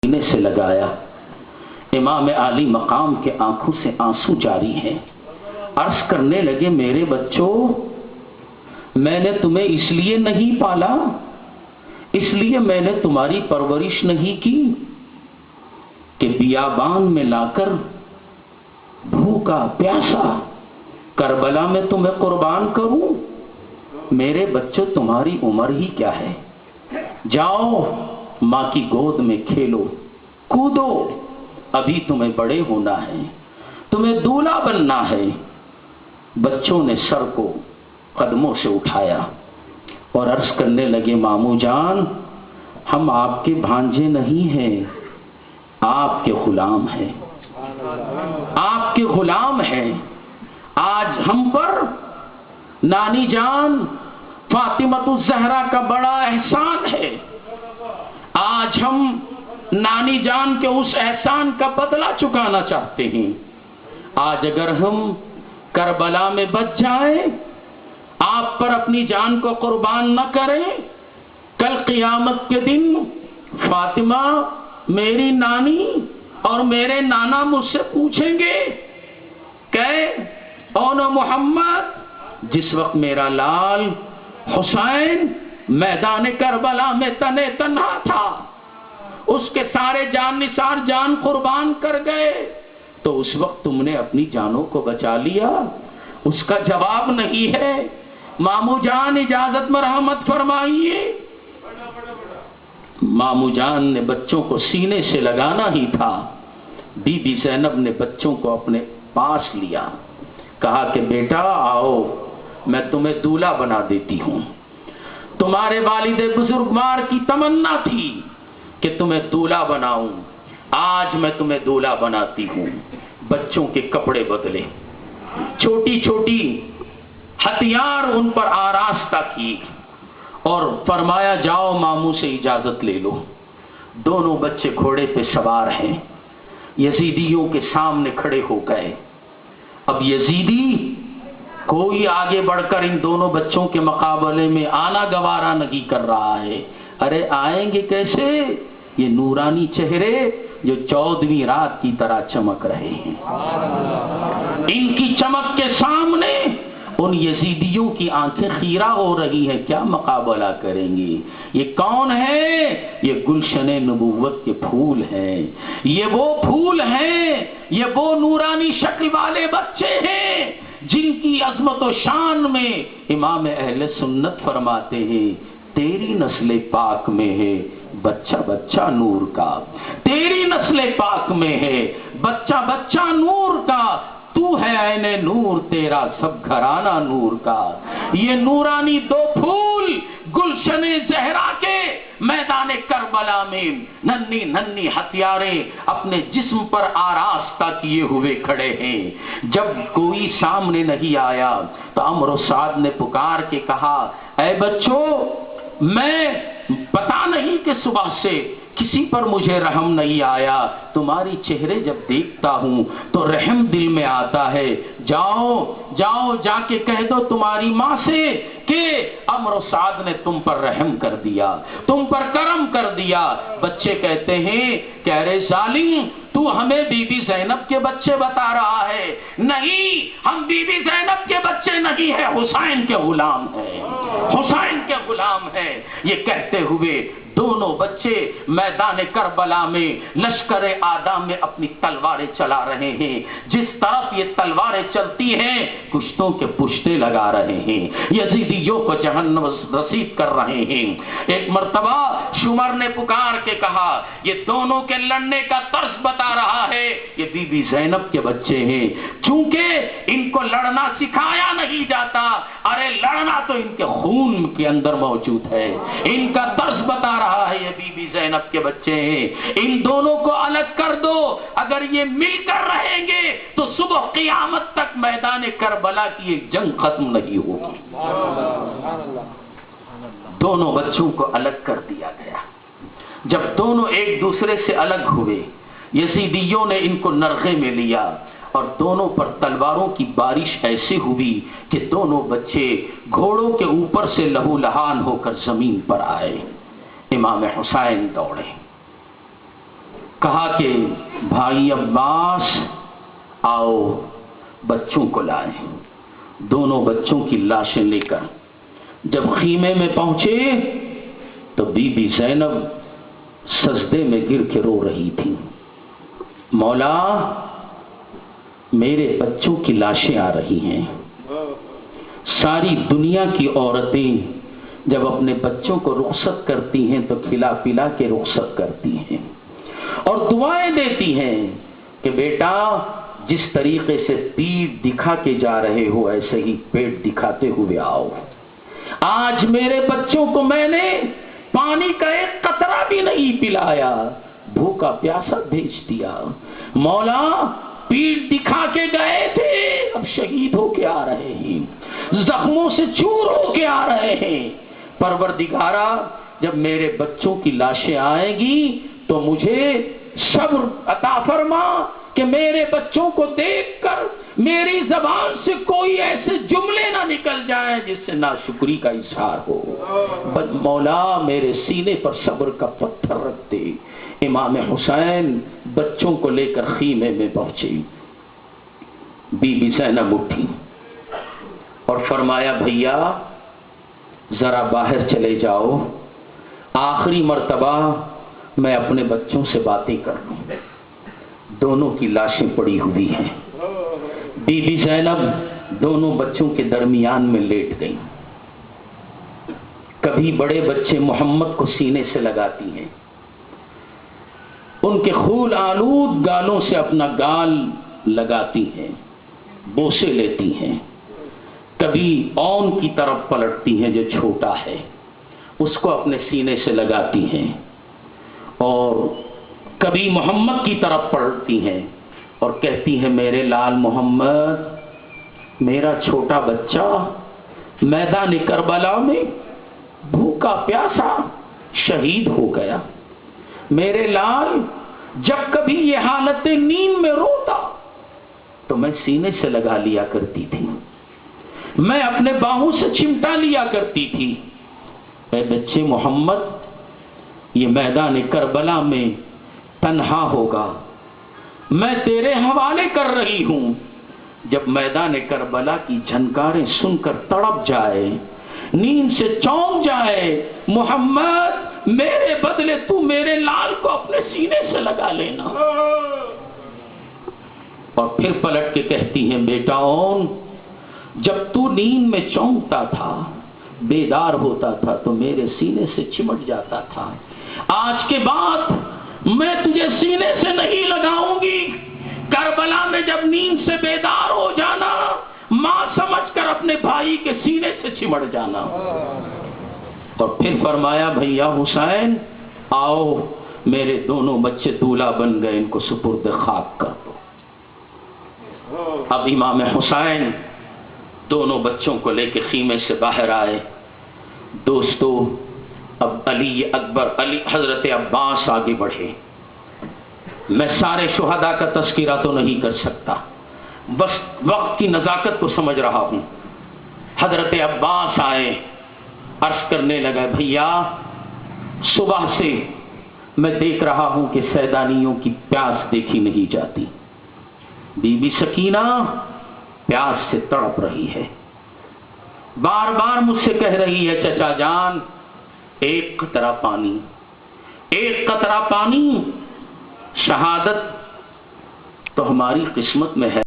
سینے سے لگایا۔ امام عالی مقام کے آنکھوں سے آنسو جاری ہیں، عرض کرنے لگے میرے بچوں، میں نے تمہیں اس لیے نہیں پالا، اس لیے میں نے تمہاری پرورش نہیں کی کہ بیابان میں لا کر بھوکا پیاسا کربلا میں تمہیں قربان کروں۔ میرے بچوں تمہاری عمر ہی کیا ہے، جاؤ ماں کی گود میں کھیلو کودو، ابھی تمہیں بڑے ہونا ہے، تمہیں دولہا بننا ہے۔ بچوں نے سر کو قدموں سے اٹھایا اور عرض کرنے لگے ماموں جان، ہم آپ کے بھانجے نہیں ہیں، آپ کے غلام ہیں، آپ کے غلام ہیں۔ آج ہم پر نانی جان فاطمۃ الزہرا کا بڑا احسان ہے، آج ہم نانی جان کے اس احسان کا بدلہ چکانا چاہتے ہیں۔ آج اگر ہم کربلا میں بچ جائیں، آپ پر اپنی جان کو قربان نہ کریں، کل قیامت کے دن فاطمہ میری نانی اور میرے نانا مجھ سے پوچھیں گے کہ اون محمد، جس وقت میرا لال حسین میدان کربلا میں تنے تنہا تھا، اس کے سارے جان نثار جان قربان کر گئے، تو اس وقت تم نے اپنی جانوں کو بچا لیا؟ اس کا جواب نہیں ہے۔ ماموں جان اجازت مرحمت فرمائیے۔ ماموں جان نے بچوں کو سینے سے لگانا ہی تھا، بی بی زینب نے بچوں کو اپنے پاس لیا، کہا کہ بیٹا آؤ میں تمہیں دولہا بنا دیتی ہوں۔ تمہارے والد بزرگوار کی تمنا تھی کہ تمہیں دولہا بناؤں، آج میں تمہیں دولہا بناتی ہوں۔ بچوں کے کپڑے بدلے، چھوٹی چھوٹی ہتھیار ان پر آراستہ کی اور فرمایا جاؤ ماموں سے اجازت لے لو۔ دونوں بچے گھوڑے پہ سوار ہیں، یزیدیوں کے سامنے کھڑے ہو گئے۔ اب یزیدی کوئی آگے بڑھ کر ان دونوں بچوں کے مقابلے میں آنا گوارا نہیں کر رہا ہے۔ ارے آئیں گے کیسے؟ یہ نورانی چہرے جو 14ویں رات کی طرح چمک رہے ہیں، ان کی چمک کے سامنے ان یزیدیوں کی آنکھیں خیرہ ہو رہی ہیں، کیا مقابلہ کریں گے؟ یہ کون ہے؟ یہ گلشن نبوت کے پھول ہیں، یہ وہ پھول ہیں، یہ وہ نورانی شکل والے بچے ہیں جن کی عظمت و شان میں امام اہل سنت فرماتے ہیں تیری نسل پاک میں ہے بچہ بچہ نور کا، تیری نسل پاک میں ہے بچہ بچہ نور کا، تو ہے عین نور تیرا سب گھرانہ نور کا۔ یہ نورانی دو پھول گلشن زہرا کے میدان کربلا میں ننھی ننھی ہتھیاریں اپنے جسم پر آراستہ کیے ہوئے کھڑے ہیں۔ جب کوئی سامنے نہیں آیا تو عمرو سعد نے پکار کے کہا اے بچوں، میں پتا نہیں کہ صبح سے کسی پر مجھے رحم نہیں آیا، تمہاری چہرے جب دیکھتا ہوں تو رحم دل میں آتا ہے، جاؤ جاؤ جا کے کہہ دو تمہاری ماں سے کہ عمرو سعد نے تم پر رحم کر دیا، تم پر کرم کر دیا۔ بچے کہتے ہیں کہ ارے ظالم، تو ہمیں بی بی زینب کے بچے بتا رہا ہے؟ نہیں، ہم بی بی زینب کے بچے نہیں ہیں، حسین کے غلام ہیں، حسین کے غلام ہیں۔ یہ کہتے ہوئے دونوں بچے میدان کربلا میں لشکر آدم میں اپنی تلواریں چلا رہے ہیں، جس طرف یہ تلواریں چلتی ہیں کشتوں کے پشتے لگا رہے ہیں، یزیدیوں کو جہنم رسید کر رہے ہیں۔ ایک مرتبہ شمر نے پکار کے کہا یہ دونوں کے لڑنے کا طرز بتا رہا ہے، یہ بی بی زینب کے بچے ہیں، چونکہ ان کو لڑنا سکھایا نہیں جاتا، ارے لڑنا تو ان کے خون کے اندر موجود ہے، ان کا طرز بتا رہا ہے یہ بی بی زینب کے بچے ہیں، ان دونوں کو الگ کر دو، اگر یہ مل کر رہیں گے تو صبح قیامت تک میدان کربلا کی ایک جنگ ختم نہیں ہوگی۔ دونوں بچوں کو الگ کر دیا گیا۔ جب دونوں ایک دوسرے سے الگ ہوئے، یزیدیوں نے ان کو نرغے میں لیا اور دونوں پر تلواروں کی بارش ایسی ہوئی کہ دونوں بچے گھوڑوں کے اوپر سے لہو لہان ہو کر زمین پر آئے۔ امام حسین دوڑے، کہا کہ بھائی عباس آؤ بچوں کو لائیں۔ دونوں بچوں کی لاشیں لے کر جب خیمے میں پہنچے تو بی بی زینب سجدے میں گر کے رو رہی تھی، مولا میرے بچوں کی لاشیں آ رہی ہیں۔ ساری دنیا کی عورتیں جب اپنے بچوں کو رخصت کرتی ہیں تو کھلا پلا کے رخصت کرتی ہیں اور دعائیں دیتی ہیں کہ بیٹا جس طریقے سے پیٹھ دکھا کے جا رہے ہو ایسے ہی پیٹ دکھاتے ہوئے آؤ۔ آج میرے بچوں کو میں نے پانی کا ایک قطرہ بھی نہیں پلایا، بھوکا پیاسا بھیج دیا۔ مولا پیٹھ دکھا کے گئے تھے، اب شہید ہو کے آ رہے ہیں، زخموں سے چور ہو کے آ رہے ہیں۔ پروردگارا جب میرے بچوں کی لاشیں آئیں گی تو مجھے صبر عطا فرما کہ میرے بچوں کو دیکھ کر میری زبان سے کوئی ایسے جملے نہ نکل جائیں جس سے ناشکری کا اظہار ہو۔ مولا میرے سینے پر صبر کا پتھر رکھ دے۔ امام حسین بچوں کو لے کر خیمے میں پہنچے۔ بی بی زینب اٹھی اور فرمایا بھیا ذرا باہر چلے جاؤ، آخری مرتبہ میں اپنے بچوں سے باتیں کر لوں۔ دونوں کی لاشیں پڑی ہوئی ہیں۔ بی بی زینب دونوں بچوں کے درمیان میں لیٹ گئی۔ کبھی بڑے بچے محمد کو سینے سے لگاتی ہیں، ان کے خون آلود گالوں سے اپنا گال لگاتی ہیں، بوسے لیتی ہیں۔ کبھی اون کی طرف پلٹتی ہیں جو چھوٹا ہے، اس کو اپنے سینے سے لگاتی ہیں، اور کبھی محمد کی طرف پلٹتی ہیں اور کہتی ہیں میرے لال محمد، میرا چھوٹا بچہ میدان کربلا میں بھوکا پیاسا شہید ہو گیا۔ میرے لال جب کبھی یہ حالت نیند میں روتا تو میں سینے سے لگا لیا کرتی تھی، میں اپنے باہوں سے چمٹا لیا کرتی تھی۔ اے بچے محمد، یہ میدان کربلا میں تنہا ہوگا، میں تیرے حوالے کر رہی ہوں۔ جب میدان کربلا کی جھنکاریں سن کر تڑپ جائے، نیند سے چونک جائے، محمد میرے بدلے تو میرے لال کو اپنے سینے سے لگا لینا۔ اور پھر پلٹ کے کہتی ہیں بیٹا اون، جب تو نیند میں چونکتا تھا، بیدار ہوتا تھا تو میرے سینے سے چمٹ جاتا تھا۔ آج کے بعد میں تجھے سینے سے نہیں لگاؤں گی۔ کربلا میں جب نیند سے بیدار ہو جانا، ماں سمجھ کر اپنے بھائی کے سینے سے چمٹ جانا۔ اور پھر فرمایا بھیا حسین آؤ، میرے دونوں بچے دولہا بن گئے، ان کو سپرد خاک کر دو۔ اب امام حسین دونوں بچوں کو لے کے خیمے سے باہر آئے۔ دوستو اب علی اکبر حضرت عباس آگے بڑھے۔ میں سارے شہداء کا تذکرہ تو نہیں کر سکتا، بس وقت کی نزاکت کو سمجھ رہا ہوں۔ حضرت عباس آئے، عرض کرنے لگا بھیا صبح سے میں دیکھ رہا ہوں کہ سیدانیوں کی پیاس دیکھی نہیں جاتی۔ بی بی سکینہ پیاس سے تڑپ رہی ہے، بار بار مجھ سے کہہ رہی ہے چچا جان ایک قطرہ پانی، ایک قطرہ پانی۔ شہادت تو ہماری قسمت میں ہے۔